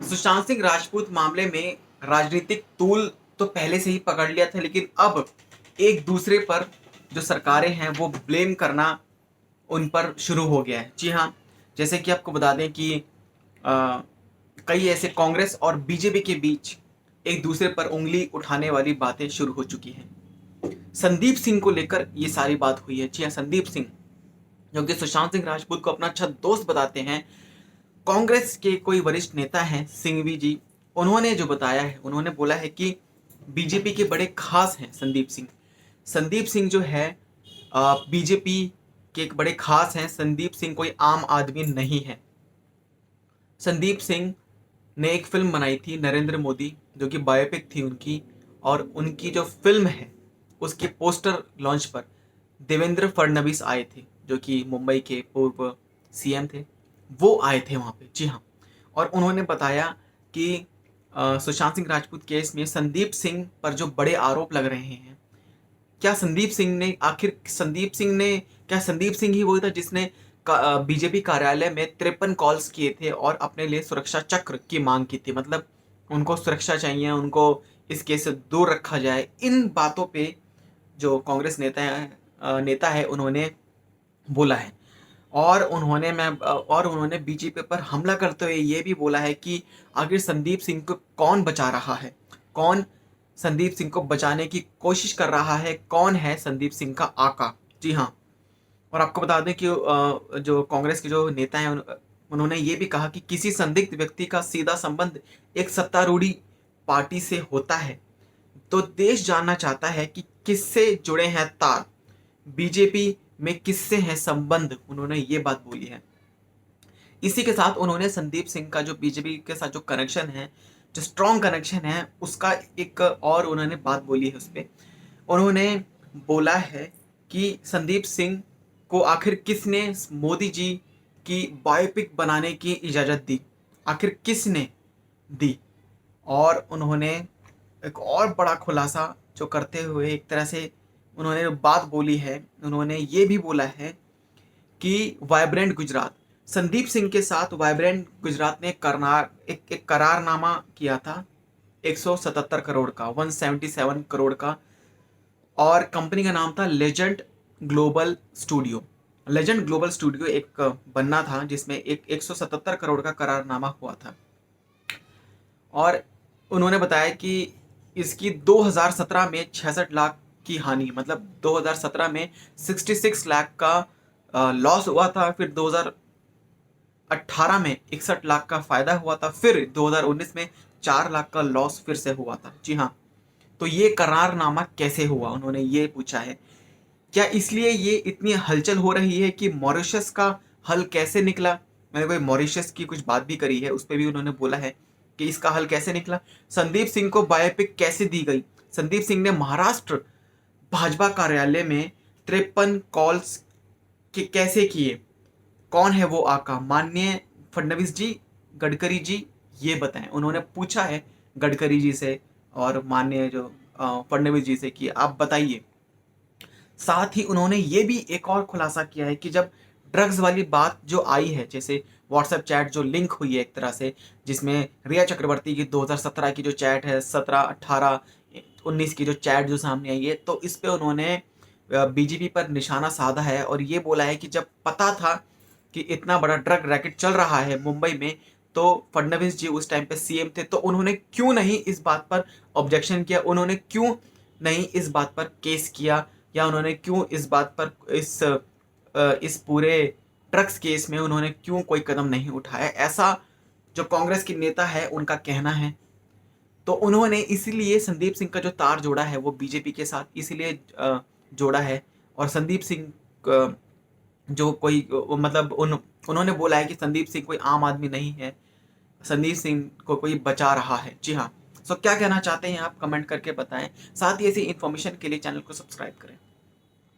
सुशांत सिंह राजपूत मामले में राजनीतिक तूल तो पहले से ही पकड़ लिया था, लेकिन अब एक दूसरे पर जो सरकारें हैं वो ब्लेम करना उन पर शुरू हो गया है। जी हाँ, जैसे कि आपको बता दें कि अ, कई ऐसे कांग्रेस और बीजेपी के बीच एक दूसरे पर उंगली उठाने वाली बातें शुरू हो चुकी हैं। संदीप सिंह को लेकर ये सारी बात हुई है। जी हाँ, संदीप सिंह जो कि सुशांत सिंह राजपूत को अपना अच्छा दोस्त बताते हैं, कांग्रेस के कोई वरिष्ठ नेता हैं सिंघवी जी, उन्होंने जो बताया है, उन्होंने बोला है कि बीजेपी के बड़े खास हैं संदीप सिंह। संदीप सिंह जो है बीजेपी के एक बड़े खास हैं। संदीप सिंह कोई आम आदमी नहीं है। संदीप सिंह ने एक फिल्म बनाई थी नरेंद्र मोदी, जो कि बायोपिक थी उनकी, और उनकी जो फिल्म है उसके पोस्टर लॉन्च पर देवेंद्र फडणवीस आए थे, जो कि मुंबई के पूर्व सीएम थे। वो आए थे वहाँ पे। जी हाँ, और उन्होंने बताया कि सुशांत सिंह राजपूत केस में संदीप सिंह पर जो बड़े आरोप लग रहे हैं, क्या संदीप सिंह ने आखिर संदीप सिंह ने क्या संदीप सिंह ही वही था जिसने बीजेपी कार्यालय में 53 कॉल्स किए थे और अपने लिए सुरक्षा चक्र की मांग की थी। मतलब उनको सुरक्षा चाहिए, उनको इस केस से दूर रखा जाए। इन बातों पे जो कांग्रेस नेता है उन्होंने बोला है। और उन्होंने बीजेपी पर हमला करते हुए ये भी बोला है कि आखिर संदीप सिंह को कौन बचा रहा है, कौन संदीप सिंह को बचाने की कोशिश कर रहा है, कौन है संदीप सिंह का आका। जी हाँ, और आपको बता दें कि जो कांग्रेस के जो नेता हैं उन्होंने ये भी कहा कि किसी संदिग्ध व्यक्ति का सीधा संबंध एक सत्तारूढ़ी पार्टी से होता है तो देश जानना चाहता है कि किससे जुड़े हैं तार, बीजेपी में किससे है संबंध। उन्होंने ये बात बोली है। इसी के साथ उन्होंने संदीप सिंह का जो बीजेपी के साथ जो कनेक्शन है, जो स्ट्रॉन्ग कनेक्शन है, उसका एक और उन्होंने बात बोली है। उस पर उन्होंने बोला है कि संदीप सिंह को आखिर किसने मोदी जी की बायोपिक बनाने की इजाज़त दी, आखिर किसने दी। और उन्होंने एक और बड़ा खुलासा जो करते हुए एक तरह से उन्होंने बात बोली है, उन्होंने ये भी बोला है कि वाइब्रेंट गुजरात, संदीप सिंह के साथ वाइब्रेंट गुजरात ने एक करारनामा किया था 177 करोड़ का, 177 करोड़ का, और कंपनी का नाम था legend global studio. Legend global studio एक बनना था जिसमें एक 177 करोड़ का करारनामा हुआ था। और उन्होंने बताया कि इसकी 2017 में 66 लाख की हानि, मतलब 2017 में 66 लाख का लॉस हुआ था, फिर 2018 में 61 लाख का फायदा हुआ था, फिर 2019 में 4 लाख का लॉस फिर से हुआ था। जी हाँ, तो ये करारनामा कैसे हुआ, उन्होंने ये पूछा है। क्या इसलिए ये इतनी हलचल हो रही है कि मॉरिशस का हल कैसे निकला। मैंने कोई मॉरिशस की कुछ बात भी करी है, उस पर भी उन्होंने बोला है कि इसका हल कैसे निकला। संदीप सिंह को बायोपिक कैसे दी गई। संदीप सिंह ने महाराष्ट्र भाजपा कार्यालय में 53 कॉल्स के कैसे किए, कौन है वो आका, माननीय फडणवीस जी, गडकरी जी, ये बताएं। उन्होंने पूछा है गडकरी जी से और माननीय जो फडणवीस जी से कि आप बताइए। साथ ही उन्होंने ये भी एक और खुलासा किया है कि जब ड्रग्स वाली बात जो आई है, जैसे व्हाट्सएप चैट जो लिंक हुई है एक तरह से, जिसमें रिया चक्रवर्ती की 2017 की जो चैट है, 17, 18, 19 की जो चैट जो सामने आई है, तो इस पे उन्होंने बीजेपी पर निशाना साधा है और ये बोला है कि जब पता था कि इतना बड़ा ड्रग रैकेट चल रहा है मुंबई में, तो फडणवीस जी उस टाइम पे सीएम थे, तो उन्होंने क्यों नहीं इस बात पर ऑब्जेक्शन किया, उन्होंने क्यों नहीं इस बात पर केस किया, या उन्होंने क्यों इस बात पर इस पूरे ड्रग्स केस में उन्होंने क्यों कोई कदम नहीं उठाया। ऐसा जो कांग्रेस के नेता है उनका कहना है। तो उन्होंने इसीलिए संदीप सिंह का जो तार जोड़ा है वो बीजेपी के साथ इसीलिए जोड़ा है। और संदीप सिंह जो कोई मतलब उन्होंने बोला है कि संदीप सिंह कोई आम आदमी नहीं है, संदीप सिंह को कोई बचा रहा है। जी हाँ, सो क्या कहना चाहते हैं आप, कमेंट करके बताएं। साथ ही ऐसी इन्फॉर्मेशन के लिए चैनल को सब्सक्राइब करें।